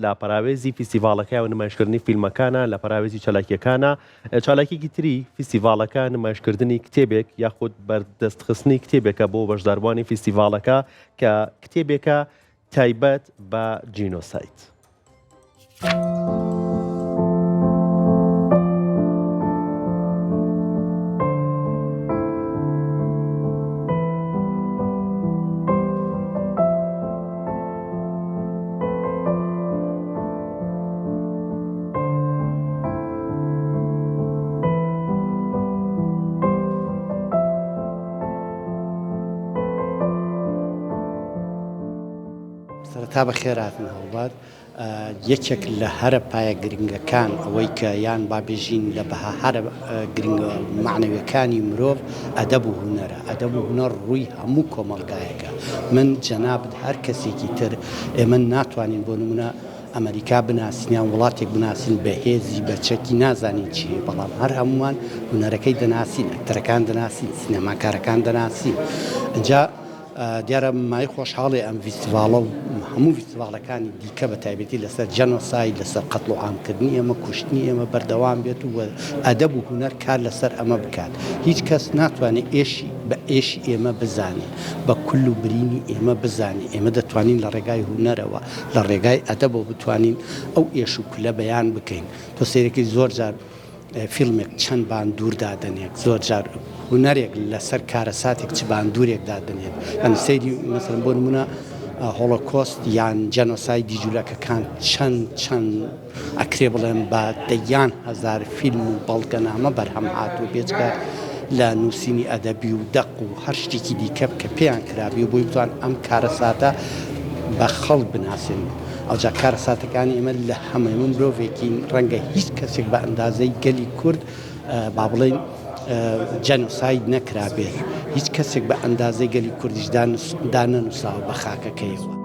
لە پەراوێزی فیستیڤالەکە و نمایشکردنی فیلمەکانە لە پەراوێزی چالاکیەکانە چالاکیێکی تری فیستیڤالەکە نمایشکردنی کتێبێک یاخود بەردەستخستنی کتێبێکە بۆ بەشداروانی فیستیڤالەکە کە کتێبێکە تایبەت بە جینۆسایت. سەرەتا بەخێرهاتن هەوڵات یەکێک لە هەرە پایە گرنگەکان ئەوەی کە یان بابێژین لە بەها هەرە گرنگە معنەویەکانی مرۆڤ ئەدەب و هونەرە. ئەدەب و هونەر ڕووی هەموو کۆمەلگایەکە. من جەنابەت هەر کەسێکی تر ئێمە ناتوانین بۆ نمونە ئەمریکا بناسییان وڵاتێک بناسیین بە هێزی بەچەکی نازانین چیە، بەڵام هەر هەمومان هونەرەکەی دەناسیین، ئەکتەرەکان دەناسیین، سینەماکارەکان دەناسیین. ئەجا دیارە مای خۆشحاڵێ ئەم فیستیڤالە و هەموو فیستیڤالەکانی دیکە بە تایبەتی لەسەر جەنۆساید لەسەر قەتڵ و عامکردنی ئێمە کوشتنی ئێمە بەردەوام بێت و ئەدەب و هونەر کار لەسەر ئەمە بکات. هیچ کەس ناتوانێت ئێشی بە ئێشی ئێمە بزانێ، بە کول و برینی ئێمە بزانێ. ئێمە دەتوانین لە ڕێگای هونەرەوە لە ڕێگای ئەدەبەوە بتوانین ئەو ئێش و کولە بەیان بکەین. تۆ سەیرەکەی زۆر جار فیلمێک چەند باندوور دادنێک، زۆر جار هونەرێک لەسەر کارەساتێک چ باندورێک دادنێت. ئەم سەیری مەسەڵەن بۆ نمونە هۆڵۆکۆست یان جەنۆسایدی جوولەکەکان چەند ئەکرێ بڵێن بە دەیان هەزار فیلم و بەڵگەنامە بەرهەم هاتووە بێجگە لە نووسینی ئەدەبی و دەق و هەر شتێکی دیکە کە پێیان کرابی و بۆی بتوان ئەم کارەساتە بە خەڵک بناسێن. ئەوجا کارەساتەکانی ئێمە لە هەموو مرۆڤێکی ڕەنگە هیچ کەسێک بە ئەندازەی گەلی کورد با بڵێن جەنۆساید نەکرابێت، هیچ کەسێک بە ئەندازەی گەلی کوردیش دانەنووساوە بە خاکەکەیەوە.